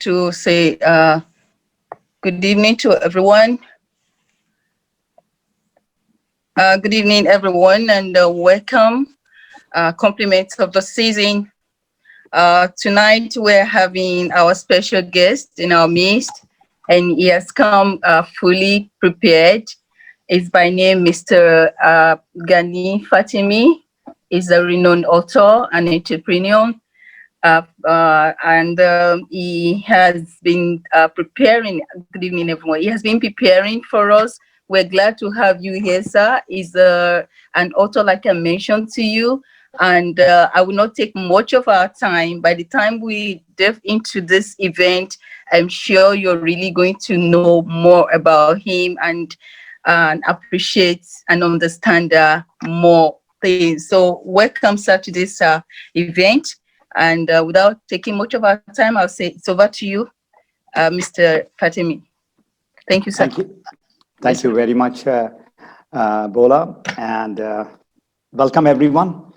to say good evening to everyone. Good evening, everyone, and welcome. Compliments of the season. Tonight, we're having our special guest in our midst, and he has come fully prepared. Is by name Mr. Ghani Fatemi. He's a renowned author and entrepreneur. And he has been preparing. Good evening, everyone. He has been preparing for us. We're glad to have you here, sir. He's an author, like I mentioned to you, and I will not take much of our time. By the time we delve into this event, I'm sure you're really going to know more about him and appreciate and understand more things. So welcome, sir, to this event. And without taking much of our time, I'll say it's over to you, Mr. Fatemi. Thank you, sir. Thank you. Thank you very much, Bola, and welcome everyone.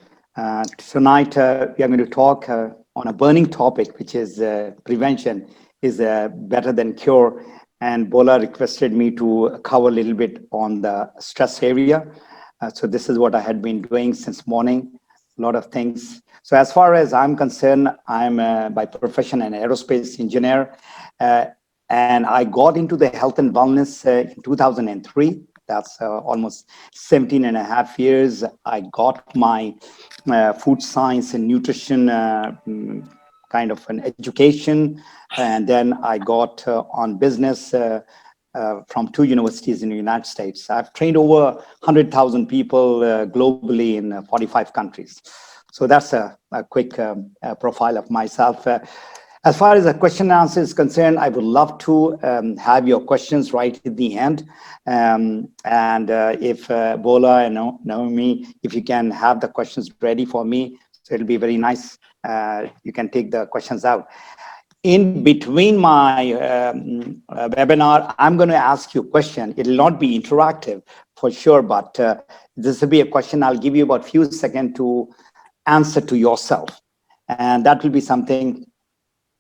Tonight, we are going to talk on a burning topic, which is prevention is better than cure. And Bola requested me to cover a little bit on the stress area. So this is what I had been doing since morning, a lot of things. So as far as I'm concerned, I'm by profession an aerospace engineer. And I got into the health and wellness in 2003. That's almost 17 and a half years. I got my food science and nutrition kind of an education. And then I got on business from 2 universities in the United States. I've trained over 100,000 people globally in 45 countries. So that's a quick profile of myself. As far as the question and answer is concerned, I would love to have your questions right at the end. If Bola and Naomi, if you can have the questions ready for me, so it'll be very nice. You can take the questions out. In between my webinar, I'm going to ask you a question. It will not be interactive for sure, but this will be a question. I'll give you about a few seconds to answer to yourself. And that will be something,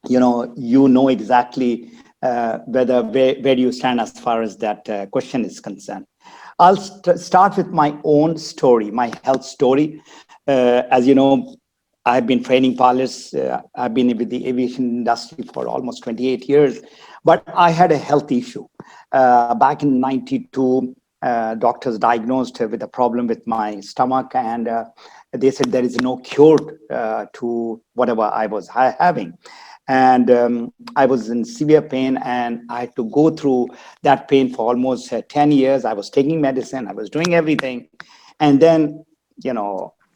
you know exactly where you stand as far as that question is concerned. I'll start with my own story, my health story. As you know, I've been training pilots. I've been with the aviation industry for almost 28 years, but I had a health issue. Back in 92, doctors diagnosed with a problem with my stomach, and they said there is no cure to whatever I was having. And I was in severe pain, and I had to go through that pain for almost 10 years. I was taking medicine, I was doing everything. And then,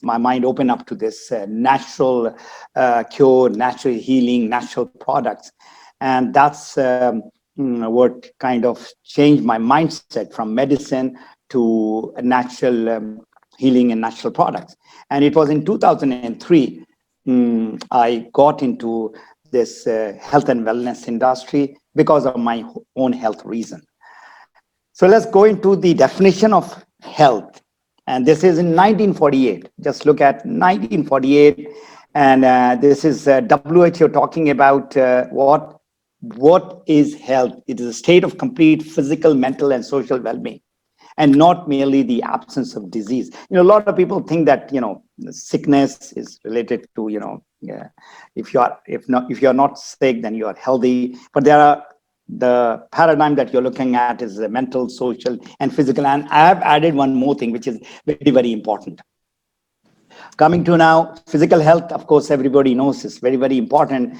my mind opened up to this natural cure, natural healing, natural products. And that's what kind of changed my mindset from medicine to natural healing and natural products. And it was in 2003, I got into this health and wellness industry because of my own health reason. So let's go into the definition of health. And this is in 1948. Just look at 1948. And this is WHO talking about what is health. It is a state of complete physical, mental, and social well-being, and not merely the absence of disease. A lot of people think that, sickness is related to, if you're not sick, then you are healthy. But the paradigm that you're looking at is the mental, social, and physical. And I have added one more thing, which is very, very important. Coming to now, physical health, of course, everybody knows is very, very important.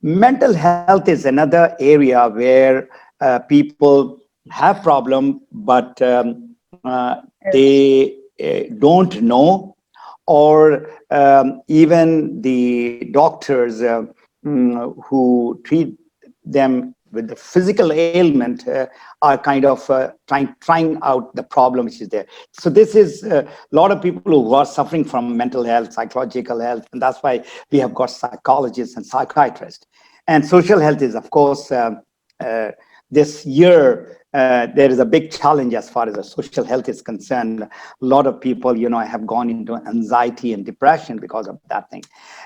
Mental health is another area where people have problem, but they don't know, or even the doctors who treat them with the physical ailment are kind of trying out the problem which is there. So this is a lot of people who are suffering from mental health, psychological health, and that's why we have got psychologists and psychiatrists. And social health is, of course, this year, there is a big challenge as far as the social health is concerned. A lot of people, have gone into anxiety and depression because of that thing.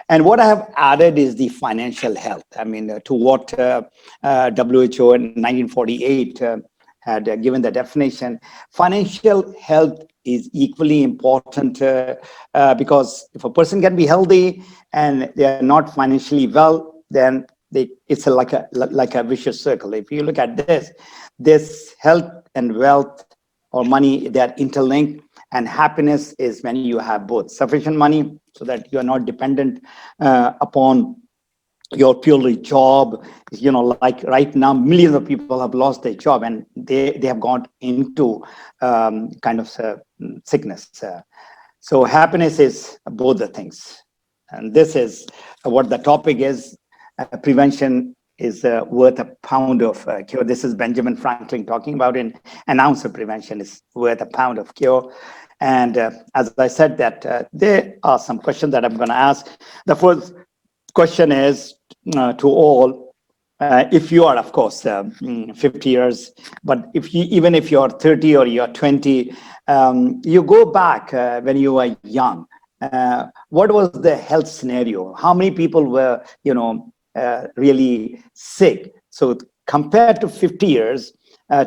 And what I have added is the financial health. I mean, to what WHO in 1948 had given the definition. Financial health is equally important because if a person can be healthy and they are not financially well, then it's like a vicious circle. If you look at this health and wealth or money, they are interlinked, and happiness is when you have both sufficient money so that you are not dependent upon your purely job. Like right now, millions of people have lost their job, and they have gone into kind of sickness. So happiness is both the things, and this is what the topic is. Prevention is worth a pound of cure. This is Benjamin Franklin talking about an ounce of prevention is worth a pound of cure. And as I said, that there are some questions that I'm going to ask. The first question is to all. If you are, of course, 50 years, but even if you're 30 or you're 20, you go back when you were young. What was the health scenario? How many people were, really sick? So compared to 50 years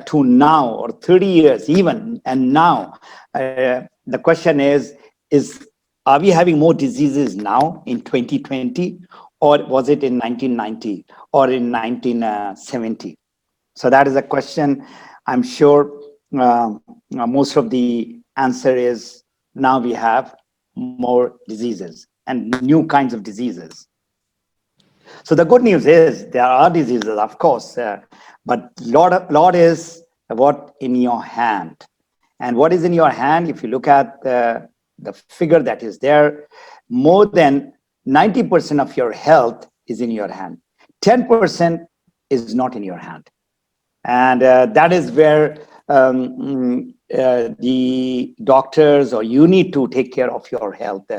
to now, or 30 years even, and now, the question is are we having more diseases now in 2020, or was it in 1990 or in 1970? So that is a question. I'm sure most of the answer is now we have more diseases and new kinds of diseases. So the good news is there are diseases, of course, but lot is what in your hand. And what is in your hand? If you look at the figure that is there, more than 90% of your health is in your hand. 10% is not in your hand. And that is where the doctors, or you need to take care of your health.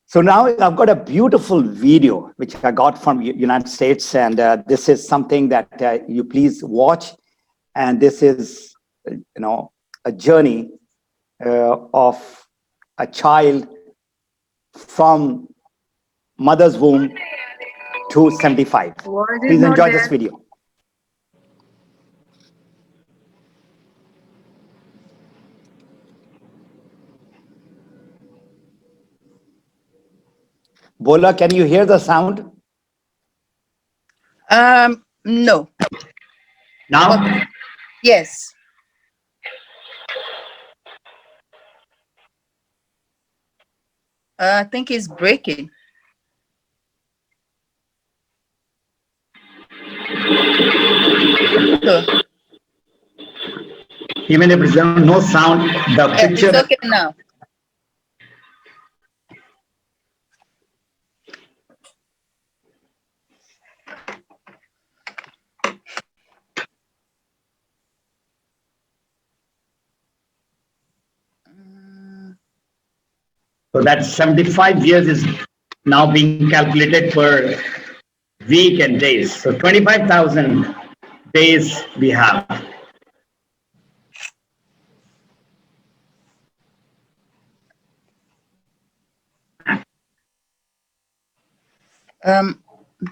So now I've got a beautiful video which I got from United States, and this is something that you please watch. And this is, a journey of a child from mother's womb to 75. Please enjoy this video. Bola, can you hear the sound? No. Now? Okay. Yes. I think it's breaking. So, Even if there's no sound, the picture. it's okay now. So that 75 years is now being calculated per week and days. So 25,000 days we have.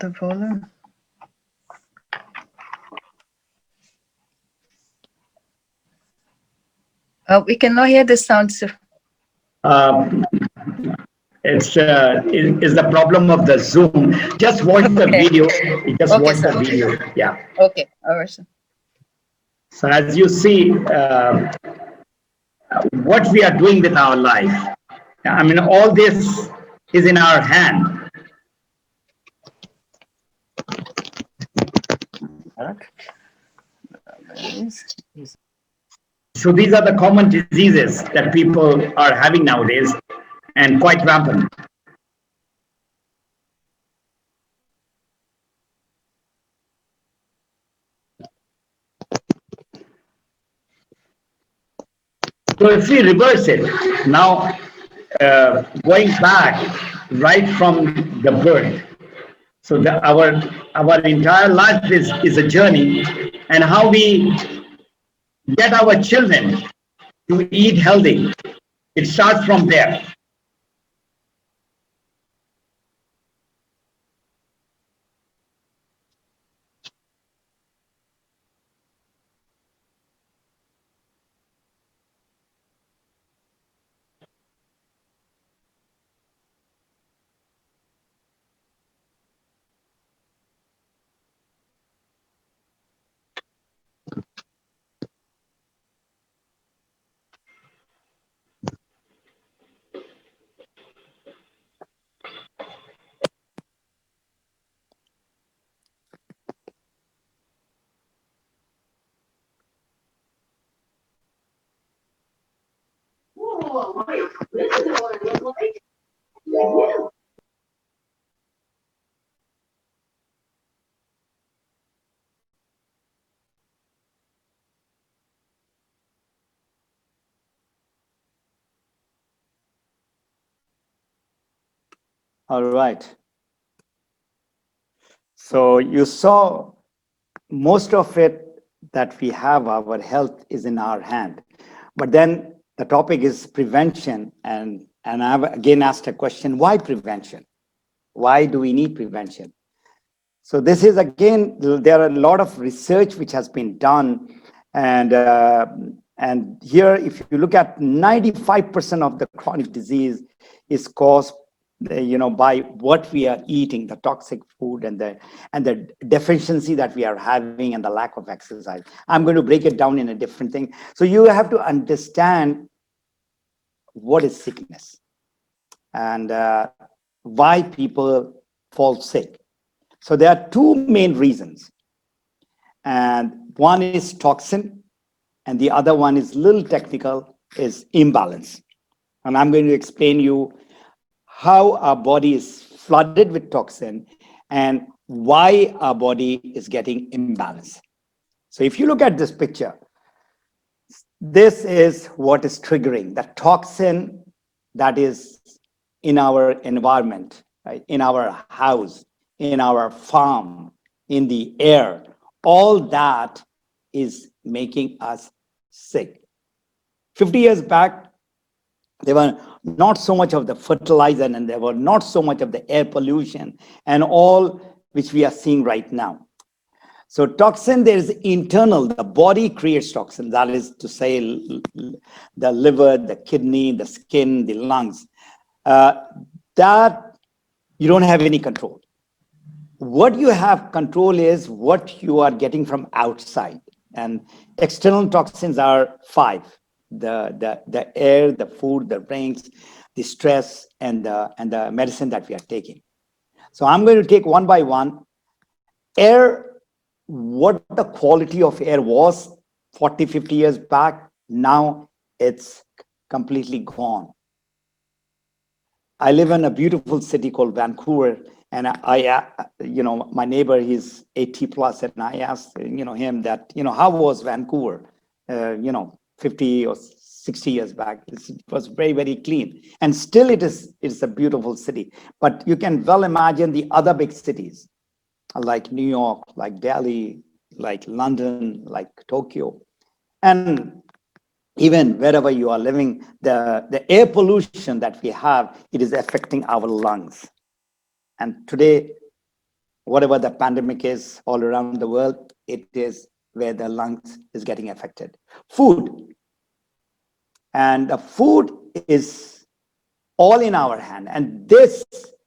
The volume. We cannot hear the sound, sir. It's is the problem of the Zoom. Just watch the video. Just Okay, watch the sir. video. Yeah. Okay, all right, sir. So as you see, what we are doing with our life. I mean, all this is in our hand. So these are the common diseases that people are having nowadays, and quite rampant. So if we reverse it, now going back right from the birth, so our entire life is a journey, and how we get our children to eat healthy. It starts from there. All right. So you saw most of it that we have, our health is in our hand. But then the topic is prevention. And I've again asked a question, why prevention? Why do we need prevention? So this is again, there are a lot of research which has been done, and here, if you look at 95% of the chronic disease is caused, by what we are eating, the toxic food and the deficiency that we are having and the lack of exercise. I'm going to break it down in a different thing. So you have to understand what is sickness and why people fall sick. So there are two main reasons, and one is toxin, and the other one is little technical, is imbalance. And I'm going to explain you how our body is flooded with toxin and why our body is getting imbalanced. So if you look at this picture, this is what is triggering the toxin that is in our environment, right? In our house, in our farm, in the air. All that is making us sick. 50 years back, there were not so much of the fertilizer and there were not so much of the air pollution and all which we are seeing right now. So toxin, there is internal, the body creates toxin. That is to say, the liver, the kidney, the skin, the lungs. That you don't have any control. What you have control is what you are getting from outside. And external toxins are five: the air, the food, the drinks, the stress, and the medicine that we are taking. So I'm going to take one by one. Air, what the quality of air was 40, 50 years back, now it's completely gone. I live in a beautiful city called Vancouver, and my neighbor, he's 80 plus, and I asked, him that, how was Vancouver, 50 or 60 years back? It was very, very clean, and still it's a beautiful city. But you can well imagine the other big cities, like New York, like Delhi, like London, like Tokyo, and even wherever you are living, the air pollution that we have, it is affecting our lungs. And today, whatever the pandemic is all around the world, it is where the lungs is getting affected. Food, and the food is all in our hand, and this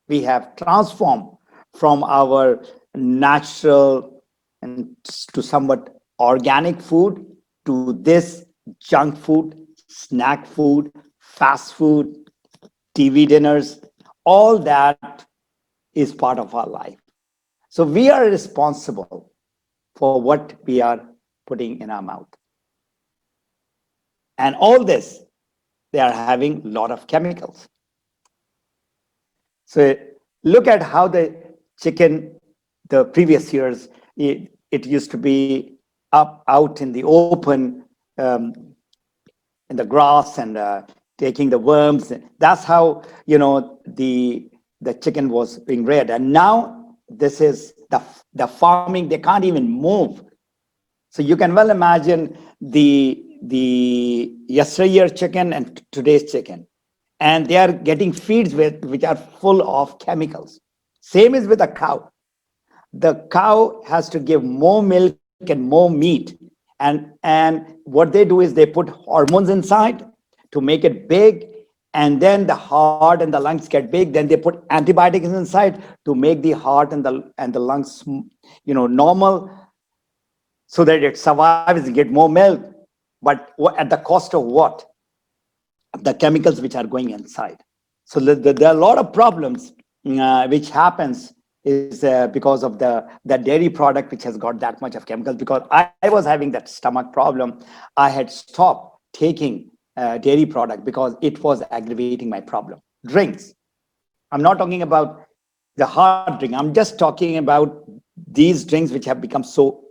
we have transformed from our natural and to somewhat organic food to this junk food, snack food, fast food, TV dinners. All that is part of our life. So we are responsible for what we are putting in our mouth. And all this, they are having a lot of chemicals. So look at how the chicken, the previous years, it used to be up out in the open, in the grass, and taking the worms. That's how the chicken was being reared. And now this is the farming. They can't even move. So you can well imagine the yesteryear chicken and today's chicken, and they are getting feeds with which are full of chemicals. Same is with a cow. The cow has to give more milk and more meat, and what they do is they put hormones inside to make it big, and then the heart and the lungs get big. Then they put antibiotics inside to make the heart and the lungs normal, so that it survives and get more milk. But at the cost of what? The chemicals which are going inside. So there are a lot of problems which happens is because of the dairy product which has got that much of chemicals. Because I was having that stomach problem, I had stopped taking dairy product because it was aggravating my problem. Drinks, I'm not talking about the hard drink, I'm just talking about these drinks which have become so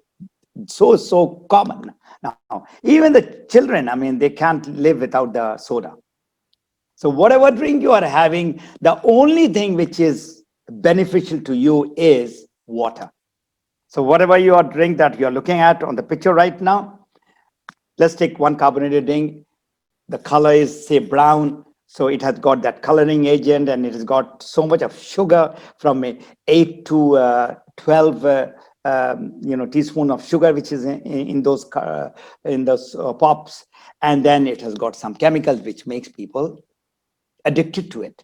common now. Even the children, I mean, they can't live without the soda. So whatever drink you are having, the only thing which is beneficial to you is water. So whatever your drink that you're looking at on the picture right now, let's take one carbonated drink. The color is say brown, so it has got that coloring agent, and it has got so much of sugar, from 8 to 12 teaspoon of sugar, which is in those pops. And then it has got some chemicals which makes people addicted to it.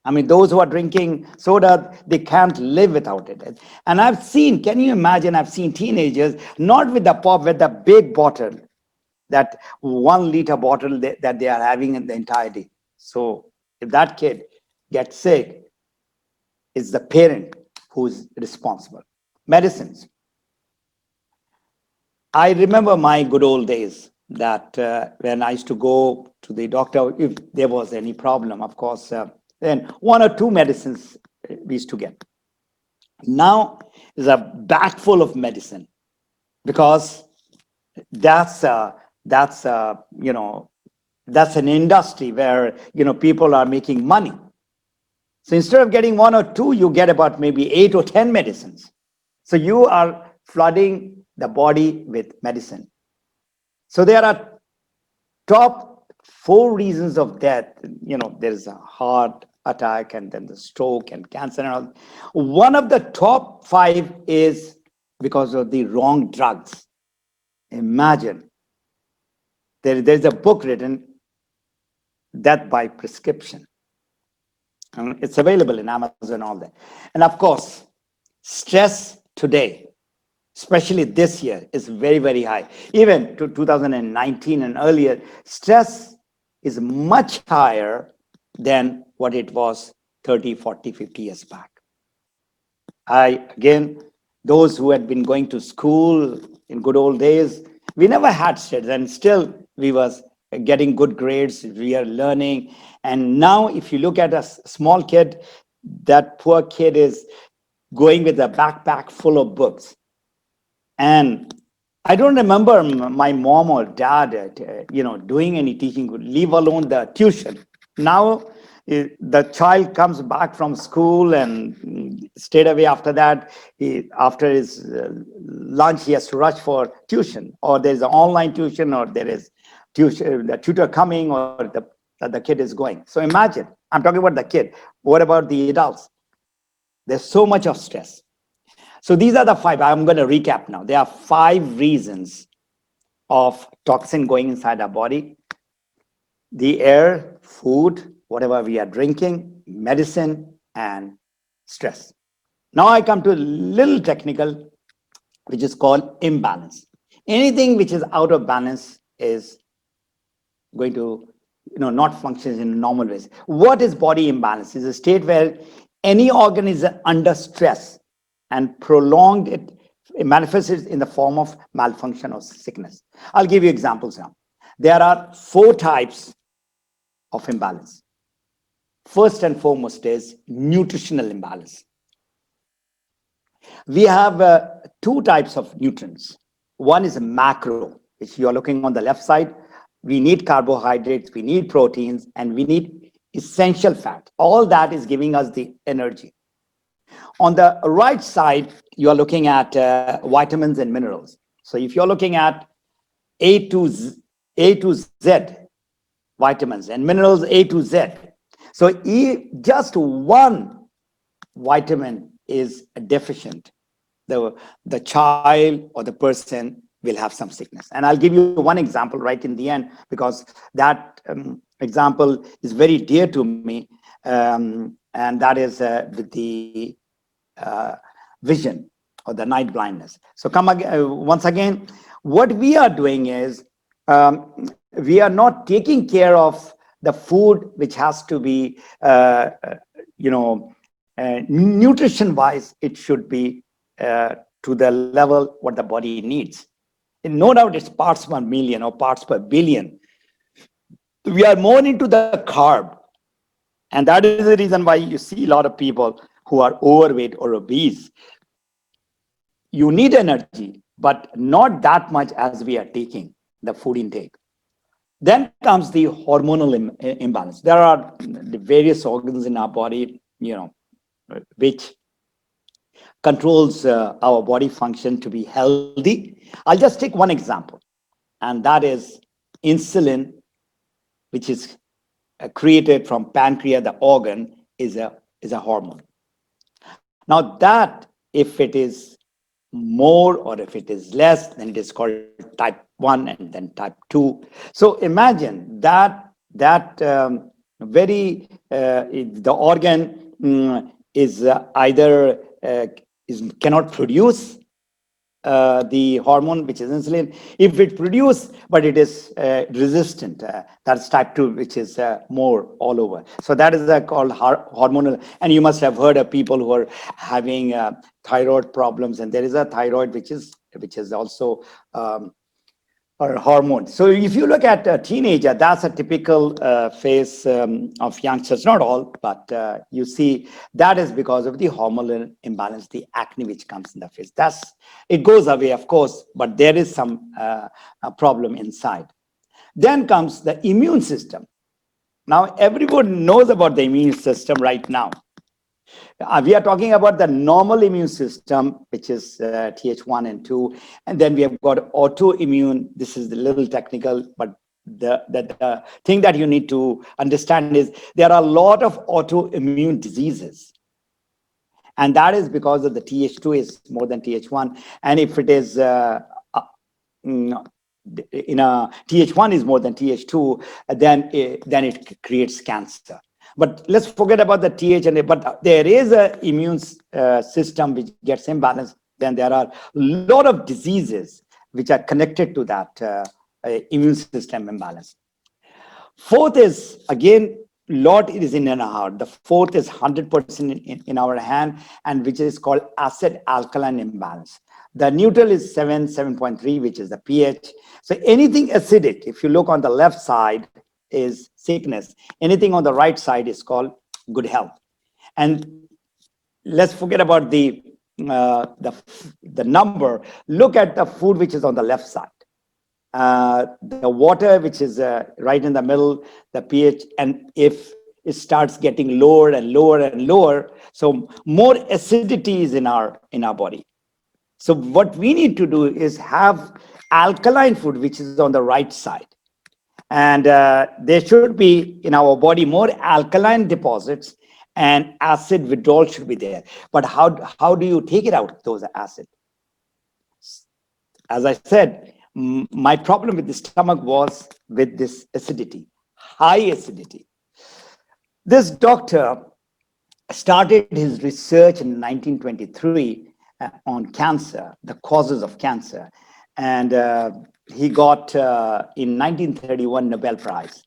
I mean, those who are drinking soda, they can't live without it. And I've seen, can you imagine, I've seen teenagers, not with the pop, with the big bottle, that 1 liter bottle that they are having in the entire day. So if that kid gets sick, it's the parent who's responsible. Medicines. I remember my good old days that when I used to go to the doctor, if there was any problem, of course, then 1 or 2 medicines we used to get. Now is a bag full of medicine, because that's that's that's an industry where people are making money. So instead of getting 1 or 2, you get about maybe 8 or 10 medicines. So you are flooding the body with medicine. So there are top 4 reasons of death. There's a heart attack, and then the stroke and cancer and all. One of the top 5 is because of the wrong drugs. Imagine, there's a book written, Death by Prescription. And it's available in Amazon, all that. And of course, stress today, especially this year, is very, very high. Even to 2019 and earlier, stress is much higher than what it was 30, 40, 50 years back. Again, those who had been going to school in good old days, we never had stress, and still we was getting good grades, we are learning. And now if you look at a small kid, that poor kid is going with a backpack full of books. And I don't remember my mom or dad, doing any teaching, leave alone the tuition. Now, the child comes back from school and straight away after that, after his lunch, he has to rush for tuition, or there's an online tuition, or there is tuition, the tutor coming, or the kid is going. So imagine, I'm talking about the kid. What about the adults? There's so much of stress. So these are the 5. I'm going to recap now. There are 5 reasons of toxin going inside our body: the air, food, whatever we are drinking, medicine, and stress. Now I come to a little technical, which is called imbalance. Anything which is out of balance is going to not function in normal ways. What is body imbalance? It's a state where any organ is under stress, and prolonged it manifests in the form of malfunction or sickness. I'll give you examples now. There are 4 types of imbalance. First and foremost is nutritional imbalance. We have 2 types of nutrients. One is macro, which you are looking on the left side. We need carbohydrates, we need proteins, and we need essential fat. All that is giving us the energy. On the right side, you are looking at vitamins and minerals. So if you're looking at A to Z vitamins and minerals A to Z, so just one vitamin is deficient, the child or the person will have some sickness. And I'll give you one example right in the end, because that example is very dear to me, and that is with the uh, vision or the night blindness. So come again, once again, what we are doing is, we are not taking care of the food which has to be, nutrition wise, it should be to the level what the body needs. And no doubt it's parts per million or parts per billion. We are more into the carb. And that is the reason why you see a lot of people who are overweight or obese. You need energy, but not that much as we are taking the food intake. Then comes the hormonal imbalance. There are the various organs in our body, which controls our body function to be healthy. I'll just take one example, and that is insulin, which is created from pancreas, the organ, is a hormone. Now that, if it is more or if it is less, then it is called type 1 and then type 2. So imagine that very the organ is either cannot produce the hormone, which is insulin. If it produce, but it is resistant, that's type 2, which is more all over. So that is called hormonal. And you must have heard of people who are having thyroid problems, and there is a thyroid which is also or hormones. So if you look at a teenager, that's a typical phase of youngsters, not all, but you see that is because of the hormonal imbalance, the acne which comes in the face. It goes away, of course, but there is some a problem inside. Then comes the immune system. Now, everyone knows about the immune system right now. We are talking about the normal immune system, which is Th1 and 2. And then we have got autoimmune. This is a little technical, but the thing that you need to understand is there are a lot of autoimmune diseases. And that is because of the Th2 is more than Th1. And if it is in a Th1 is more than Th2, then it creates cancer. But let's forget about the Th and A. But there is an immune system which gets imbalanced. Then there are a lot of diseases which are connected to that immune system imbalance. Fourth is, again, lot is in our heart. The fourth is 100% in our hand, and which is called acid alkaline imbalance. The neutral is 7.3, which is the pH. So anything acidic, if you look on the left side, is sickness. Anything on the right side is called good health. And let's forget about the number. Look at the food which is on the left side. The water, which is right in the middle, the pH, and if it starts getting lower and lower and lower, so more acidity is in our body. So what we need to do is have alkaline food, which is on the right side. And there should be in our body more alkaline deposits, and acid withdrawal should be there. But how do you take it out, those acid? As I said, my problem with the stomach was with this acidity, high acidity. This doctor started his research in 1923 on cancer, the causes of cancer. And he got in 1931 Nobel Prize.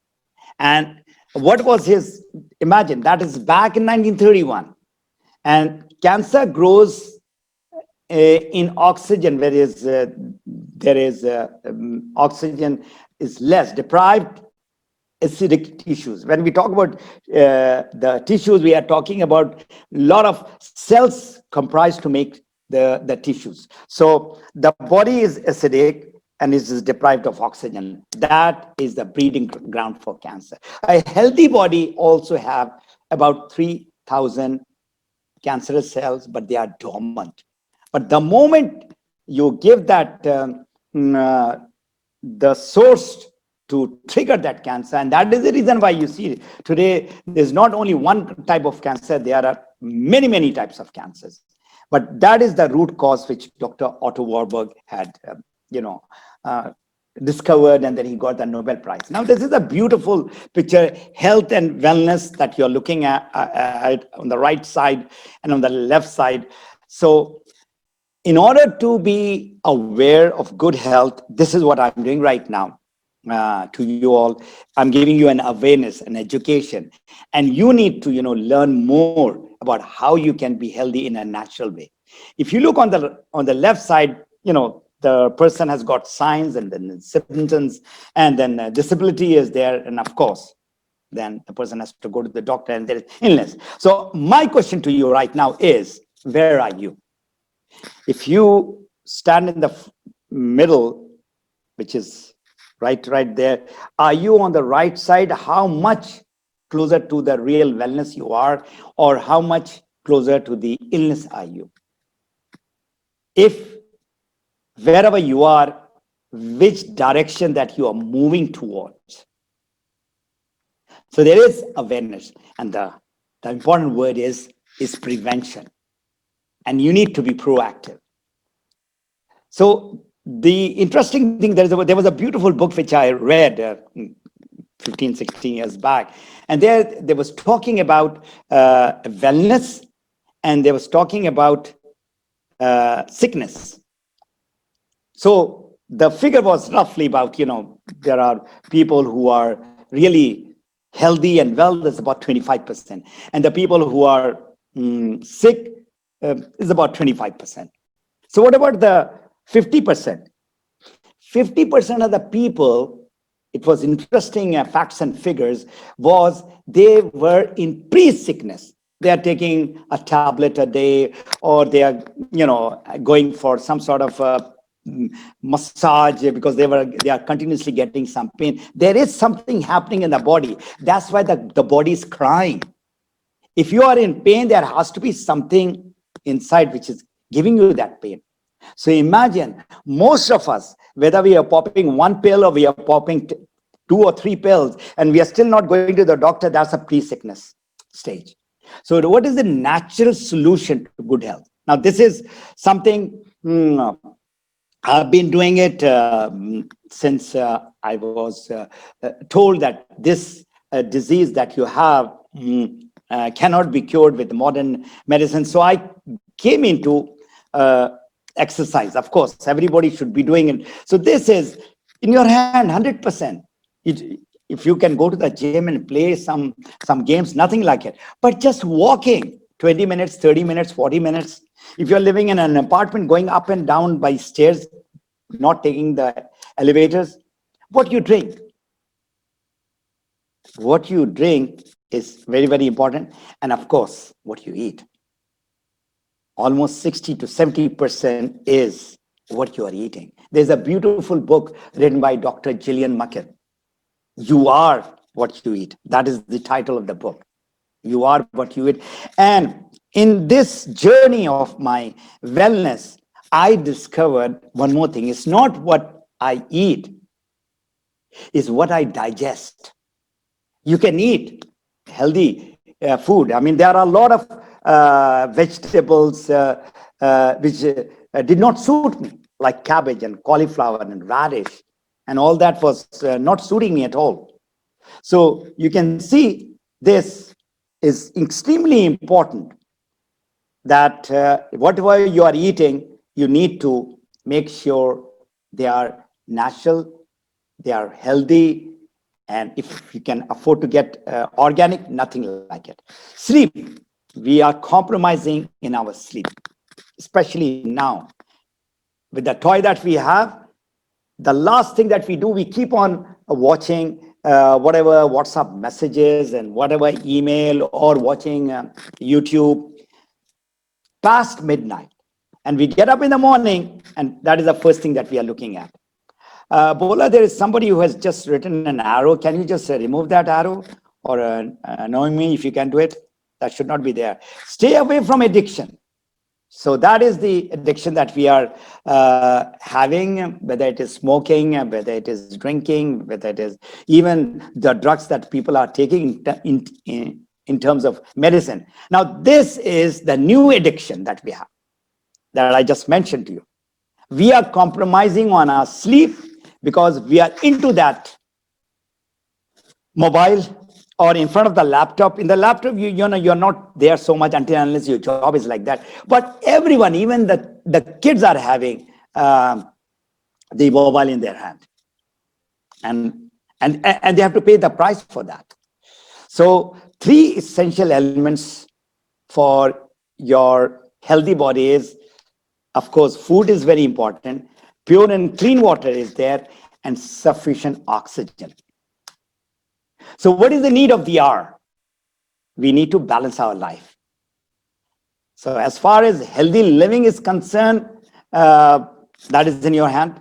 And what was his, imagine, that is back in 1931. And cancer grows in oxygen, whereas there is oxygen is less, deprived acidic tissues. When we talk about the tissues, we are talking about a lot of cells comprised to make the tissues. So the body is acidic and is deprived of oxygen. That is the breeding ground for cancer. A healthy body also have about 3,000 cancerous cells, but they are dormant. But the moment you give that mm, uh, the source to trigger that cancer. And that is the reason why you see today there's not only one type of cancer, there are many, many types of cancers. But that is the root cause which Dr. Otto Warburg had, you know, uh, discovered, and then he got the Nobel Prize. Now, this is a beautiful picture, health and wellness that you're looking at on the right side and on the left side. So in order to be aware of good health, this is what I'm doing right now to you all. I'm giving you an awareness, an education, and you need to, learn more about how you can be healthy in a natural way. If you look on the left side, the person has got signs and then symptoms, and then disability is there, and of course, then the person has to go to the doctor, and there is illness. So my question to you right now is, where are you? If you stand in the middle, which is right there, are you on the right side? How much closer to the real wellness you are, or how much closer to the illness are you? If wherever you are, which direction that you are moving towards? So there is awareness, and the important word is prevention, and you need to be proactive. So the interesting thing, there was a beautiful book which I read 15, 16 years back. And there was talking about wellness, and there was talking about sickness. So the figure was roughly about, there are people who are really healthy and well, that's about 25%. And the people who are sick is about 25%. So what about the 50%? 50% of the people, it was interesting facts and figures, was they were in pre-sickness. They are taking a tablet a day, or they are, going for some sort of massage because they are continuously getting some pain. There is something happening in the body. That's why the body is crying. If you are in pain, there has to be something inside which is giving you that pain. So imagine most of us, whether we are popping one pill or we are popping two or three pills, and we are still not going to the doctor, that's a pre-sickness stage. So what is the natural solution to good health? Now, this is something I've been doing it since I was told that this disease that you have cannot be cured with modern medicine. So I came into exercise. Of course, everybody should be doing it. So this is in your hand, 100%. If you can go to the gym and play some games, nothing like it. But just walking 20 minutes, 30 minutes, 40 minutes. If you're living in an apartment, going up and down by stairs, not taking the elevators, what you drink. What you drink is very, very important. And of course, what you eat. Almost 60 to 70% is what you are eating. There's a beautiful book written by Dr. Gillian Muckett. You are what you eat. That is the title of the book. You are what you eat. And in this journey of my wellness, I discovered one more thing. It's not what I eat, it's what I digest. You can eat healthy food. I mean, there are a lot of vegetables which did not suit me, like cabbage and cauliflower and radish, and all that was not suiting me at all. So you can see this is extremely important, that whatever you are eating, you need to make sure they are natural, they are healthy, and if you can afford to get organic, nothing like it. Sleep, we are compromising in our sleep, especially now. With the toy that we have, the last thing that we do, we keep on watching whatever WhatsApp messages and whatever email, or watching YouTube past midnight. And we get up in the morning, and that is the first thing that we are looking at. Bola, there is somebody who has just written an arrow. Can you just remove that arrow? Or knowing me, if you can do it, that should not be there. Stay away from addiction. So that is the addiction that we are having, whether it is smoking, whether it is drinking, whether it is even the drugs that people are taking in terms of medicine. Now, this is the new addiction that we have, that I just mentioned to you. We are compromising on our sleep because we are into that mobile or in front of the laptop. In the laptop, you know, you're not there so much until unless your job is like that. But everyone, even the kids are having the mobile in their hand, and and they have to pay the price for that. So three essential elements for your healthy body is, of course, food is very important, pure and clean water is there, and sufficient oxygen. So what is the need of the hour? We need to balance our life. So as far as healthy living is concerned, that is in your hand.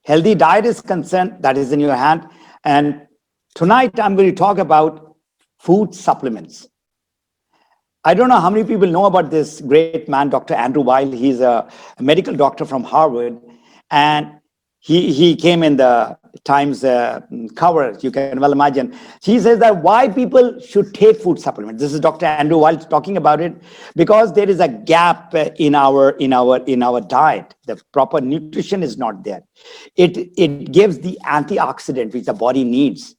Healthy diet is concerned, that is in your hand. And tonight I'm going to talk about food supplements. I don't know how many people know about this great man, Dr. Andrew Weil. He's a medical doctor from Harvard, and he came in the Times cover. You can well imagine. He says that why people should take food supplements. This is Dr. Andrew Weil talking about it, because there is a gap in our diet. The proper nutrition is not there. It gives the antioxidant which the body needs,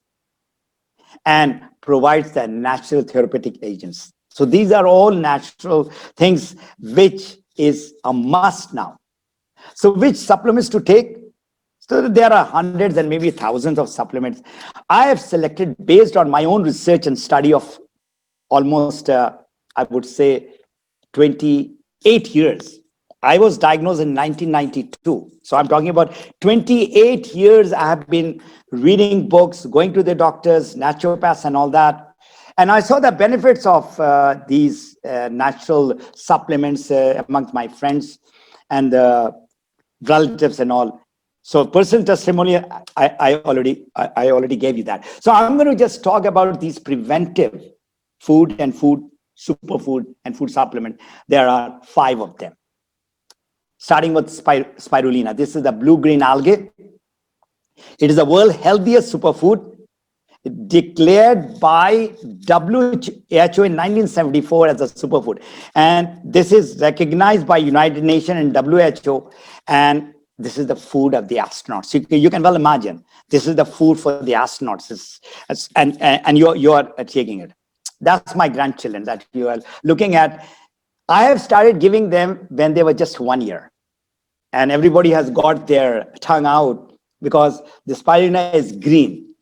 and provides the natural therapeutic agents. So these are all natural things which is a must now. So which supplements to take? So there are hundreds and maybe thousands of supplements. I have selected based on my own research and study of almost, I would say, 28 years. I was diagnosed in 1992. So I'm talking about 28 years. I have been reading books, going to the doctors, naturopaths, and all that. And I saw the benefits of these natural supplements amongst my friends and relatives and all. So personal testimony, I already gave you that. So I'm going to just talk about these preventive food and food superfood and food supplement. There are 5 of them. Starting with spirulina. This is the blue-green algae. It is the world's healthiest superfood, declared by WHO in 1974 as a superfood. And this is recognized by United Nations and WHO. And this is the food of the astronauts. You can well imagine. This is the food for the astronauts. And you are taking it. That's my grandchildren that you are looking at. I have started giving them when they were just 1 year. And everybody has got their tongue out because the spirulina is green.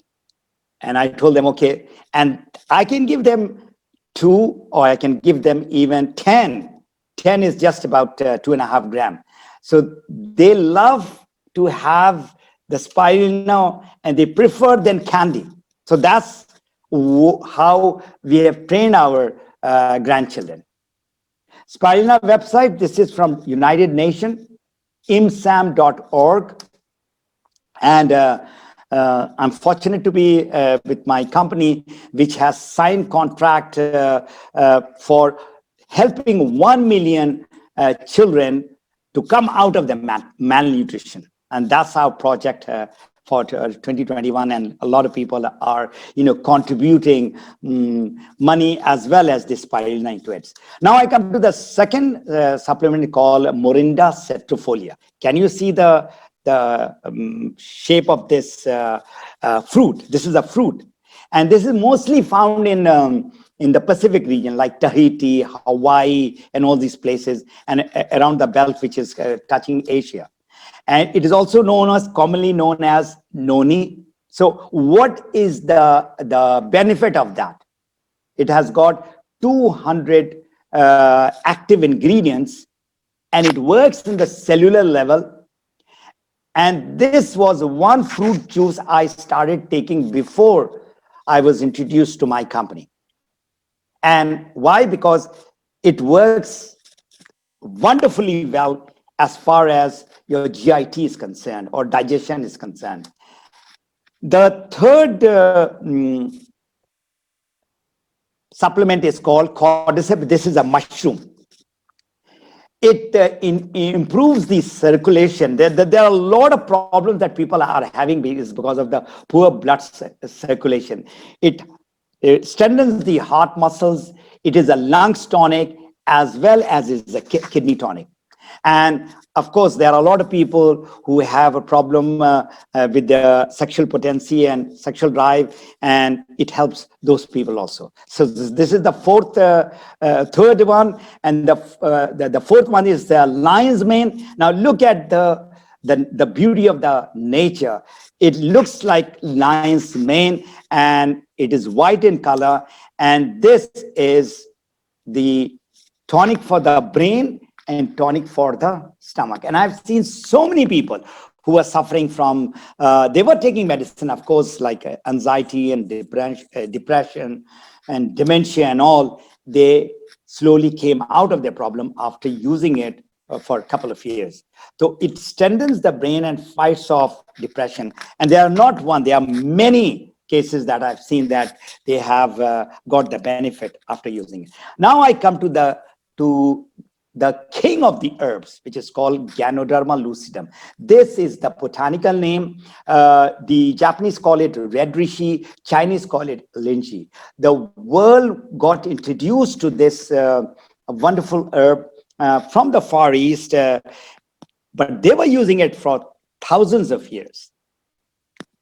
And I told them, okay, and I can give them 2, or I can give them even 10. 10 is just about 2.5 grams. So they love to have the spirulina and they prefer than candy. So that's how we have trained our grandchildren. Spirulina website, this is from United Nations, imsam.org. And I'm fortunate to be with my company, which has signed contract for helping 1 million children to come out of the malnutrition. And that's our project for 2021. And a lot of people are, contributing money as well as the spirulina into it. Now I come to the second supplement called Morinda cetrifolia. Can you see the shape of this fruit? This is a fruit, and this is mostly found in the Pacific region, like Tahiti, Hawaii, and all these places, and around the belt, which is touching Asia. And it is also commonly known as noni. So what is the benefit of that? It has got 200 active ingredients, and it works in the cellular level. And this was one fruit juice I started taking before I was introduced to my company. And why? Because it works wonderfully well as far as your GIT is concerned or digestion is concerned. The third supplement is called cordyceps. This is a mushroom. it improves the circulation. There are a lot of problems that people are having because of the poor blood circulation. It, it strengthens the heart muscles. It is a lungs tonic as well as is a kidney tonic. And of course, there are a lot of people who have a problem with their sexual potency and sexual drive, and it helps those people also. So this is the third one, and the fourth one is the lion's mane. Now look at the beauty of the nature. It looks like lion's mane, and it is white in color, and this is the tonic for the brain and tonic for the stomach. And I've seen so many people who are suffering from, they were taking medicine, of course, like anxiety and depression and dementia and all. They slowly came out of their problem after using it for a couple of years. So it strengthens the brain and fights off depression. And there are not one, there are many cases that I've seen that they have got the benefit after using it. Now I come to the king of the herbs, which is called Ganoderma lucidum. This is the botanical name. The Japanese call it red rishi, Chinese call it linji. The world got introduced to this wonderful herb from the Far East, but they were using it for thousands of years.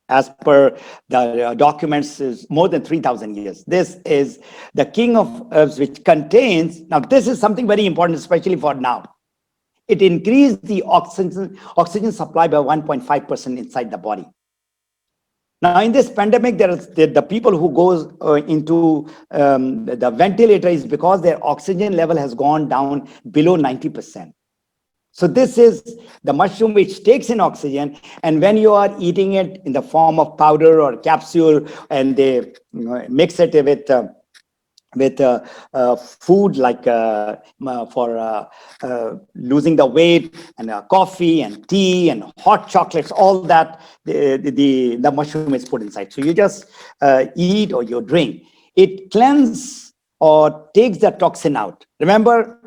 As per the documents, is more than 3,000 years. This is the king of herbs, which contains, now this is something very important, especially for now. It increased the oxygen supply by 1.5% inside the body. Now, in this pandemic, there is the people who goes into the ventilator is because their oxygen level has gone down below 90%. So this is the mushroom which takes in oxygen, and when you are eating it in the form of powder or capsule, and they mix it with food like for losing the weight, and coffee and tea and hot chocolates, all that the mushroom is put inside. So you just eat or you drink. It cleanses or takes the toxin out. Remember,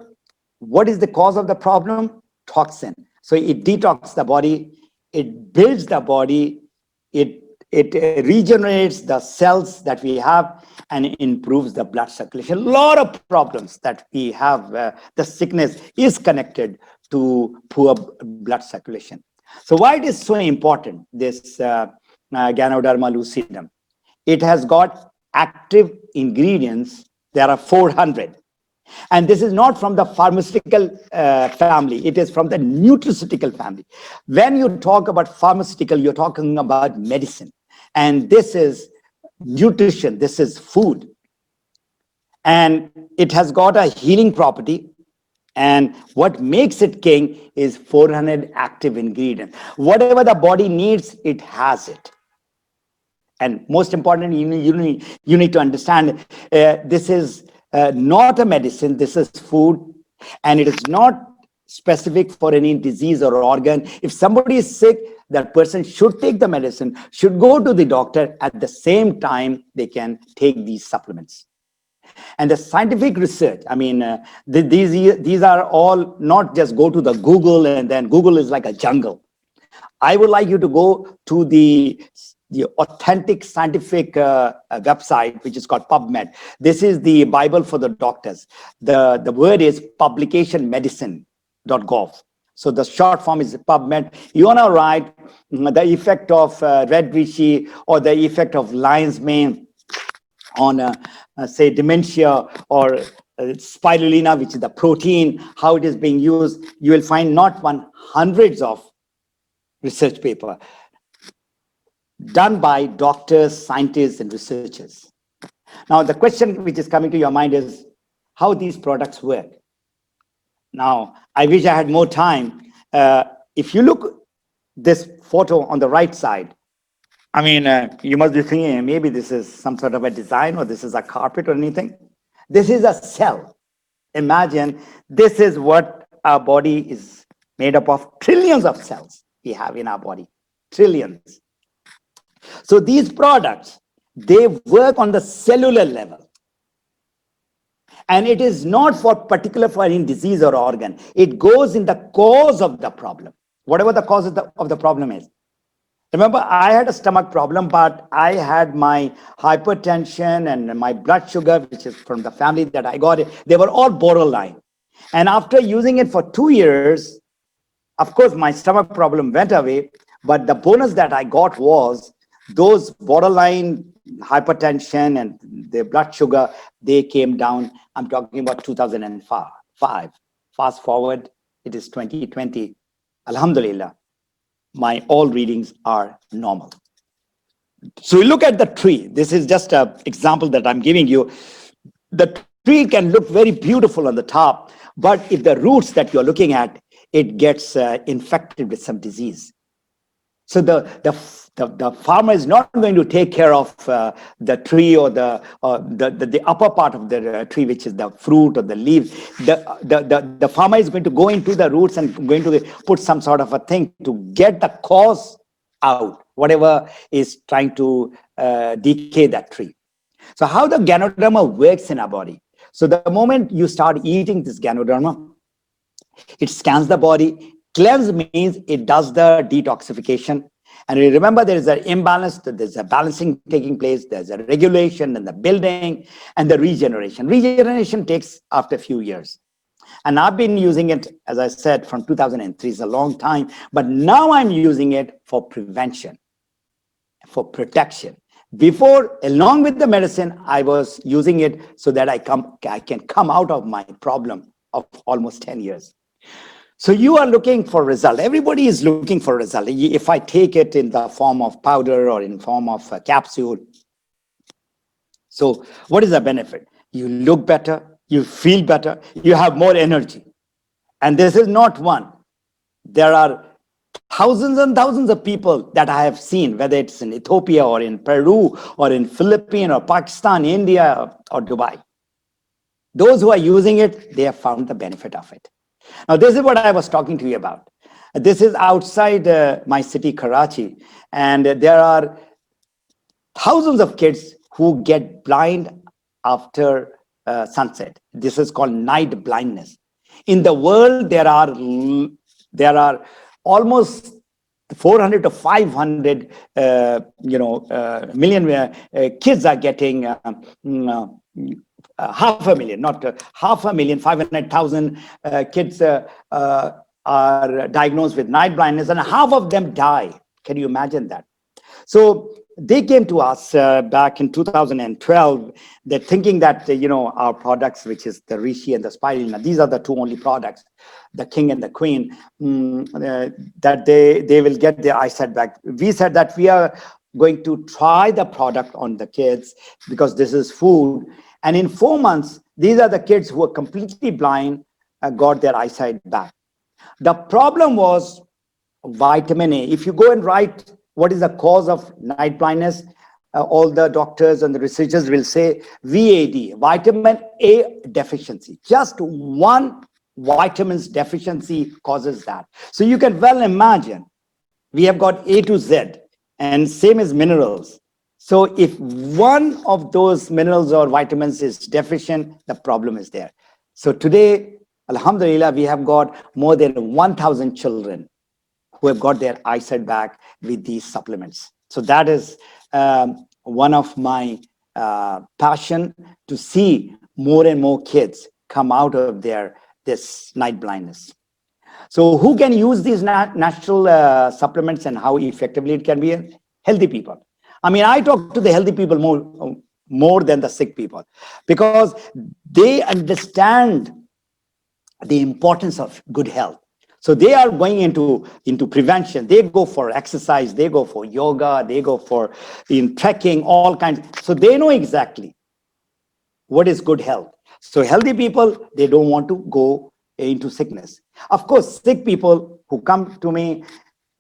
what is the cause of the problem? Toxin. So it detoxes the body, it builds the body, it regenerates the cells that we have, and it improves the blood circulation. A lot of problems that we have, the sickness is connected to poor blood circulation. So why it is so important, this Ganoderma lucidum? It has got active ingredients. There are 400. And this is not from the pharmaceutical family. It is from the nutraceutical family. When you talk about pharmaceutical, you're talking about medicine. And this is nutrition. This is food. And it has got a healing property. And what makes it king is 400 active ingredients. Whatever the body needs, it has it. And most importantly, you need to understand this is not a medicine, this is food, and it is not specific for any disease or organ. If somebody is sick, that person should take the medicine, should go to the doctor. At the same time, they can take these supplements. And the scientific research, I mean, these are all not just go to the Google, and then Google is like a jungle. I would like you to go to the authentic scientific website, which is called PubMed. This is the Bible for the doctors. The word is publicationmedicine.gov. So the short form is PubMed. You want to write the effect of red reishi or the effect of lion's mane on, say, dementia, or spirulina, which is the protein, how it is being used. You will find not one, hundreds of research paper done by doctors, scientists, and researchers. Now, the question which is coming to your mind is how these products work. Now, I wish I had more time. If you look this photo on the right side, I mean, you must be thinking maybe this is some sort of a design, or this is a carpet or anything. This is a cell. Imagine this is what our body is made up of. Trillions of cells we have in our body. Trillions. So these products, they work on the cellular level. And it is not for particular for any disease or organ. It goes in the cause of the problem, whatever the cause of the problem is. Remember, I had a stomach problem, but I had my hypertension and my blood sugar, which is from the family that I got it. They were all borderline. And after using it for 2 years, of course, my stomach problem went away. But the bonus that I got was those borderline hypertension and the blood sugar, they came down. I'm talking about 2005. Fast forward, it is 2020. Alhamdulillah, my all readings are normal. So you look at the tree. This is just an example that I'm giving you. The tree can look very beautiful on the top, but if the roots that you're looking at, it gets infected with some disease. So the farmer is not going to take care of the tree or the upper part of the tree, which is the fruit or the leaves. The farmer is going to go into the roots and going to put some sort of a thing to get the cause out, whatever is trying to decay that tree. So how the Ganoderma works in our body. So the moment you start eating this Ganoderma, it scans the body. Cleanse means it does the detoxification. And remember, there is an imbalance, there's a balancing taking place, there's a regulation and the building and the regeneration. Regeneration takes after a few years. And I've been using it, as I said, from 2003. It's a long time. But now I'm using it for prevention, for protection. Before, along with the medicine, I was using it so that I can come out of my problem of almost 10 years. So you are looking for result. Everybody is looking for result. If I take it in the form of powder or in form of a capsule. So what is the benefit? You look better, you feel better, you have more energy. And this is not one. There are thousands and thousands of people that I have seen, whether it's in Ethiopia or in Peru or in Philippines or Pakistan, India or Dubai. Those who are using it, they have found the benefit of it. Now, this is what I was talking to you about. This is outside my city, Karachi, and there are thousands of kids who get blind after sunset. This is called night blindness. In the world, there are almost 400 to 500 million kids are getting half a million, not half a million, 500,000 kids are diagnosed with night blindness, and half of them die. Can you imagine that? So they came to us back in 2012. They're thinking that our products, which is the Rishi and the Spirulina, these are the two only products, the king and the queen, that they will get their eyesight back. We said that we are going to try the product on the kids because this is food. And in 4 months, these are the kids who are completely blind, got their eyesight back. The problem was vitamin A. If you go and write what is the cause of night blindness, all the doctors and the researchers will say VAD, vitamin A deficiency. Just one vitamin's deficiency causes that. So you can well imagine, we have got A to Z, and same as minerals. So if one of those minerals or vitamins is deficient, the problem is there. So today, Alhamdulillah, we have got more than 1,000 children who have got their eyesight back with these supplements. So that is one of my passion, to see more and more kids come out of this night blindness. So who can use these natural supplements and how effectively it can be? Healthy people. I mean, I talk to the healthy people more than the sick people, because they understand the importance of good health. So they are going into prevention. They go for exercise, they go for yoga, they go for trekking, all kinds. So they know exactly what is good health. So healthy people, they don't want to go into sickness. Of course, sick people who come to me,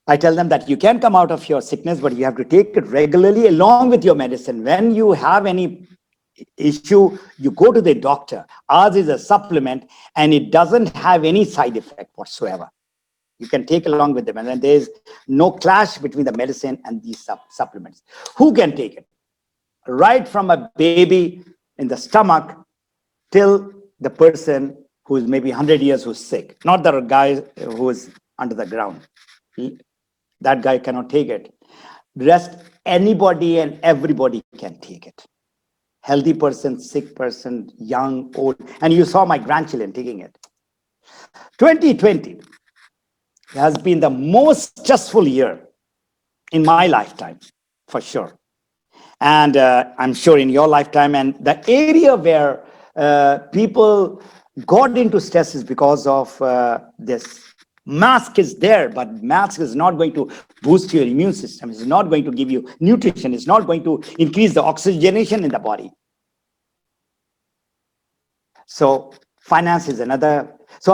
I tell them that you can come out of your sickness, but you have to take it regularly along with your medicine. When you have any issue, you go to the doctor. Ours is a supplement and it doesn't have any side effect whatsoever. You can take along with them, and then there's no clash between the medicine and these supplements. Who can take it? Right from a baby in the stomach till the person who is maybe 100 years who's sick, not the guy who is under the ground. That guy cannot take it. Rest, anybody and everybody can take it. Healthy person, sick person, young, old. And you saw my grandchildren taking it. 2020 has been the most stressful year in my lifetime, for sure. And I'm sure in your lifetime. And the area where people got into stress is because of this. Mask is there, but mask is not going to boost your immune system. It's not going to give you nutrition. It's not going to increase the oxygenation in the body. So finance is another. So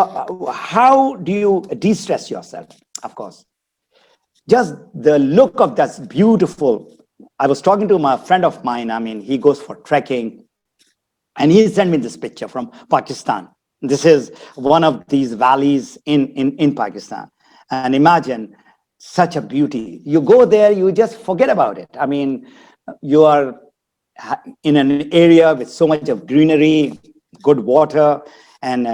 how do you de-stress yourself? Of course, just the look of that beautiful. I was talking to my friend of mine. I mean, he goes for trekking, and he sent me this picture from Pakistan. This is one of these valleys in Pakistan. And imagine such a beauty. You go there, you just forget about it. I mean, you are in an area with so much of greenery, good water, and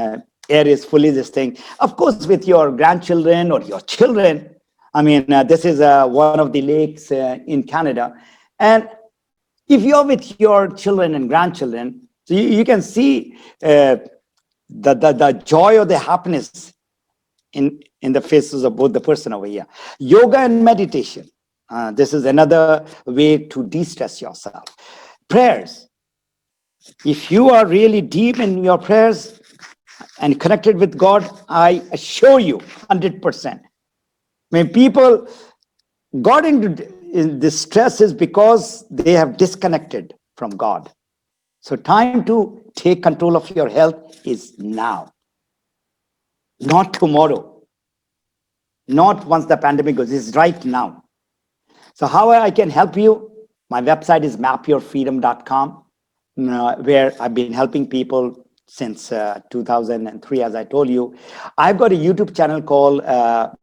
air is fully this thing. Of course, with your grandchildren or your children, I mean, this is one of the lakes in Canada. And if you're with your children and grandchildren, so you can see the joy or the happiness in the faces of both the person over here. Yoga and meditation. This is another way to de-stress yourself. Prayers. If you are really deep in your prayers and connected with God, I assure you 100%. When people got into this stress is because they have disconnected from God. So time to take control of your health is now, not tomorrow, not once the pandemic goes, it's right now. So how I can help you? My website is mapyourfreedom.com, where I've been helping people since 2003, as I told you. I've got a YouTube channel called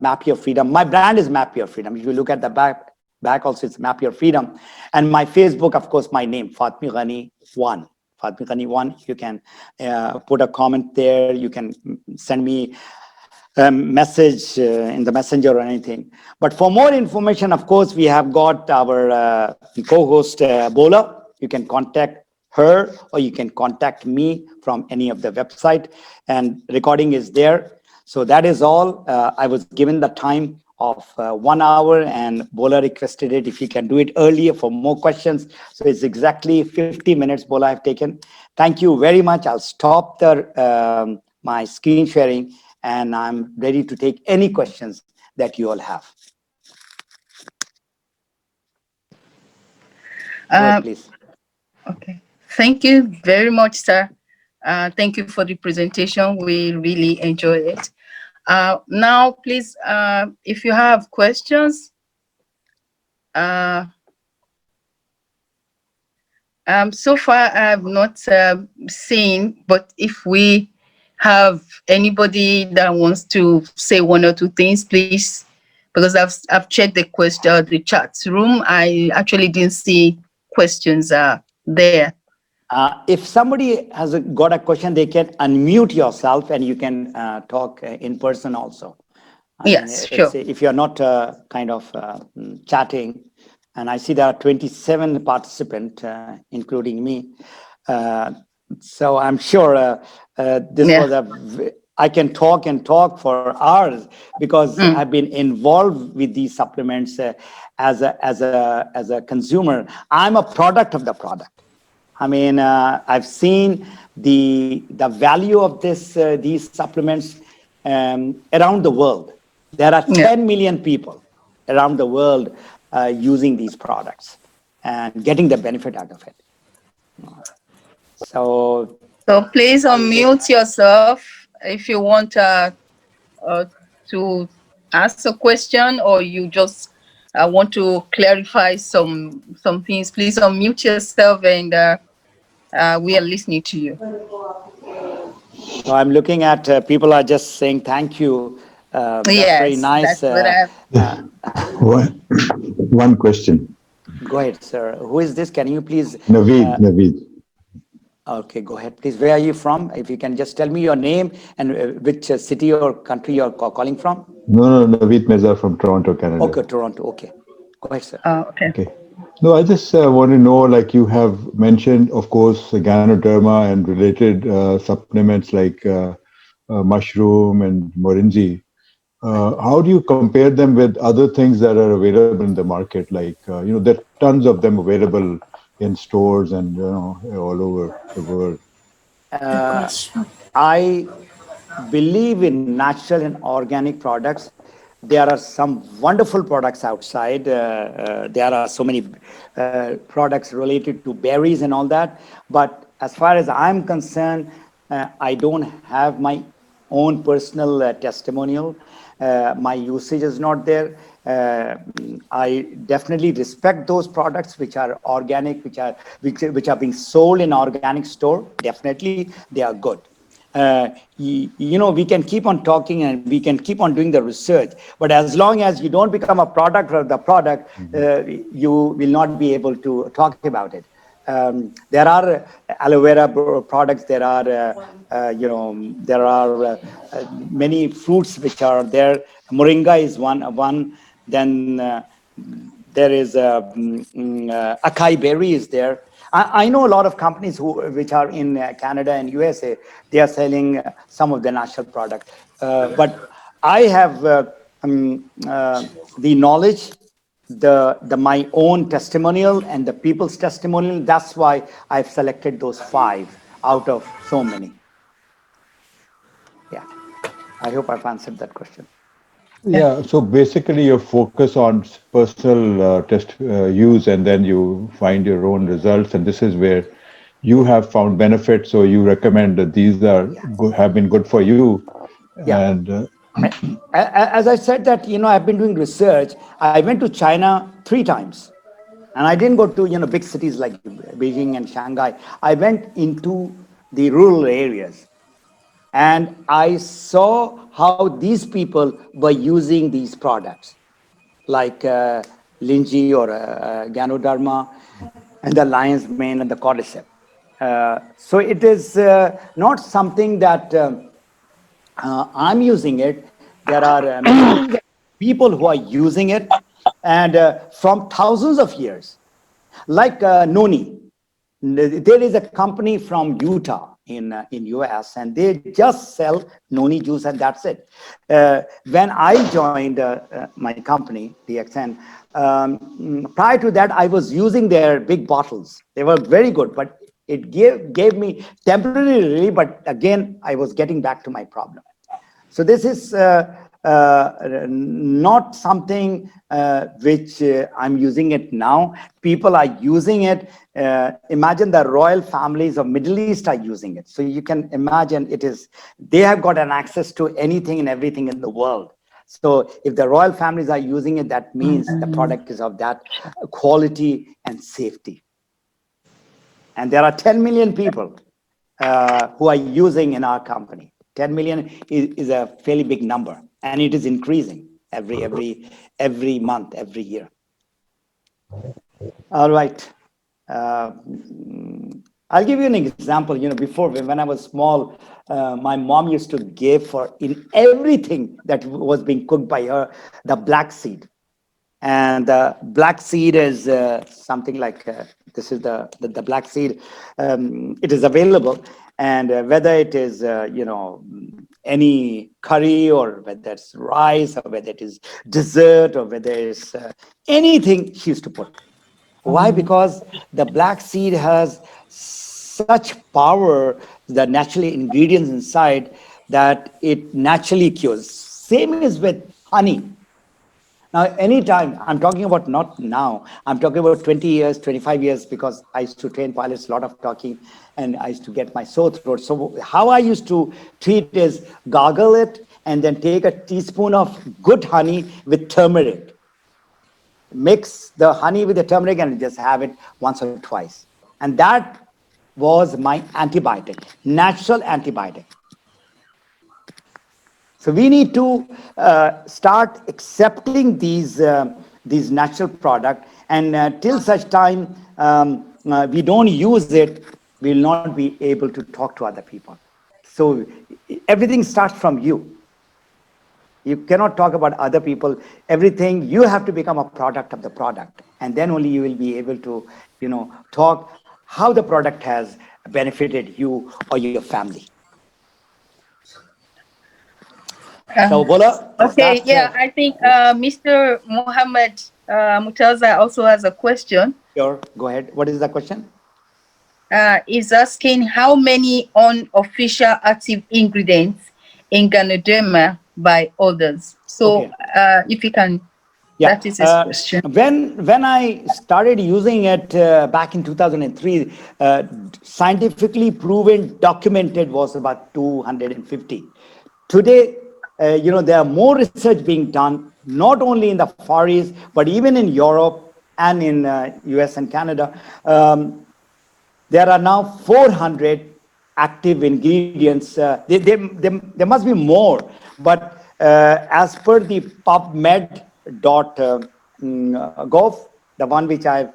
Map Your Freedom. My brand is Map Your Freedom. If you look at the back also, it's Map Your Freedom. And my Facebook, of course, my name, Fatemi Ghani 1. Fatemi Ghani 1. You can put a comment there. You can send me a message in the messenger or anything. But for more information, of course, we have got our co-host, Bola. You can contact her or you can contact me from any of the website, and recording is there. So that is all. I was given the time of 1 hour, and Bola requested it if you can do it earlier for more questions. So it's exactly 50 minutes, Bola, I've taken. Thank you very much. I'll stop my screen sharing, and I'm ready to take any questions that you all have. Go ahead, please. Okay. Thank you very much, sir. Thank you for the presentation. We really enjoy it. Now, please, if you have questions, so far I've not seen, but if we have anybody that wants to say one or two things, please, because I've checked the chat room. I actually didn't see questions there. If somebody has got a question, they can unmute yourself and you can talk in person also. I mean, Yes, sure. if you're not kind of chatting, and I see there are 27 participants, including me. So I'm sure this was I can talk and talk for hours because I've been involved with these supplements as a consumer. I'm a product of the product. I mean, I've seen the value of these supplements around the world. There are 10 million people around the world using these products and getting the benefit out of it. So please unmute yourself if you want to ask a question, or you just want to clarify some things. Please unmute yourself, and we are listening to you. So I'm looking at people are just saying thank you. That's very Yes, nice. that's what One question. Go ahead, sir. Who is this? Can you please? Naveed. Okay, go ahead, please. Where are you from? If you can just tell me your name and which city or country you're calling from. No, no, Naveed Meza from Toronto, Canada. Okay, Toronto. Okay, go ahead, sir. Okay. Okay. No, I just want to know, like you have mentioned, of course, Ganoderma and related supplements like mushroom and morinji. Right. How do you compare them with other things that are available in the market? Like, there are tons of them available in stores and, all over the world. Good Uh, question. I believe in natural and organic products. There are some wonderful products outside. There are so many products related to berries and all that. But as far as I'm concerned, I don't have my own personal testimonial. My usage is not there. I definitely respect those products which are organic, which are being sold in organic store. Definitely, they are good. We can keep on talking and we can keep on doing the research, but as long as you don't become a product of the product, Mhm. you will not be able to talk about it. There are aloe vera products. There are there are many fruits which are there. Moringa is one. Then there is acai berry is there. I know a lot of companies which are in Canada and USA. They are selling some of the natural product, but I have the knowledge, the my own testimonial and the people's testimonial. That's why I've selected those five out of so many. Yeah, I hope I've answered that question. Yeah. Yeah, so basically you focus on personal test use and then you find your own results, and this is where you have found benefits, so you recommend that these are Yeah, good, have been good for you, yeah. and As I said that, I've been doing research. I went to China 3 times, and I didn't go to big cities like Beijing and Shanghai. I went into the rural areas, and I saw how these people were using these products like Linji or Ganoderma, and the lion's mane and the cordyceps. So it is not something that I'm using it. There are millions of people who are using it, and from thousands of years, like Noni. There is a company from Utah in US, and they just sell Noni juice, and that's it. When I joined my company, DXN, prior to that, I was using their big bottles. They were very good, but it gave me temporary relief. But again, I was getting back to my problem. So this is not something which I'm using it now. People are using it. Imagine the royal families of Middle East are using it. So you can imagine they have got an access to anything and everything in the world. So if the royal families are using it, that means the product is of that quality and safety. And there are 10 million people who are using in our company. 10 million is a fairly big number, and it is increasing every month, every year. All right. Uh, I'll give you an example. Before, when I was small, my mom used to give for in everything that was being cooked by her the black seed. And the black seed is something like this is the black seed. It is available, and whether it is any curry, or whether it's rice, or whether it is dessert, or whether it's anything, she used to put. Why? Because the black seed has such power, the natural ingredients inside, that it naturally cures. Same is with honey. Now, anytime, I'm talking about not now, I'm talking about 20 years, 25 years, because I used to train pilots, a lot of talking, and I used to get my sore throat. So how I used to treat is gargle it and then take a teaspoon of good honey with turmeric. Mix the honey with the turmeric and just have it once or twice. And that was my antibiotic, natural antibiotic. So we need to start accepting these natural product, and till such time we don't use it, we will not be able to talk to other people. So everything starts from you. You cannot talk about other people. Everything, you have to become a product of the product. And then only you will be able to, talk how the product has benefited you or your family. Uh, So, Bola, is okay, that yeah, I think Mr. Muhammad Mutaza also has a question. sure? Go ahead. What is the question? Is asking how many unofficial active ingredients in Ganoderma by others. So, Okay. if you can, Yeah. that is his question. When I started using it back in 2003, scientifically proven, documented was about 250. Today, there are more research being done, not only in the Far East, but even in Europe and in US and Canada. There are now 400 active ingredients. There must be more, but as per the PubMed.gov, the one which I've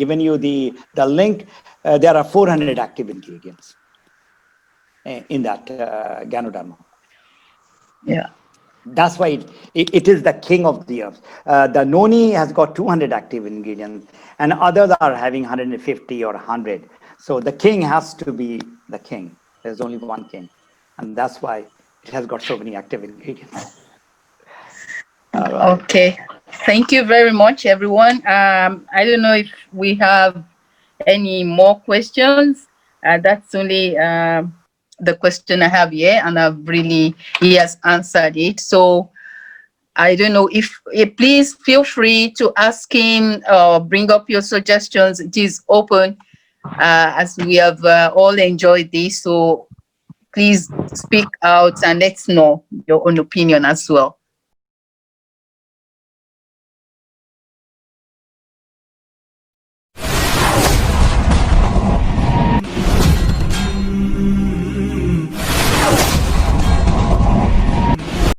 given you the link, there are 400 active ingredients in that Ganoderma. Yeah. That's why it is the king of the herbs. The noni has got 200 active ingredients, and others are having 150 or 100. So the king has to be the king. There's only one king, and that's why it has got so many active ingredients. All right. Okay. Thank you very much, everyone. I don't know if we have any more questions. That's only the question I have here, and he has answered it. So I don't know if please feel free to ask him or bring up your suggestions. It is open as we have all enjoyed this. So please speak out and let's know your own opinion as well.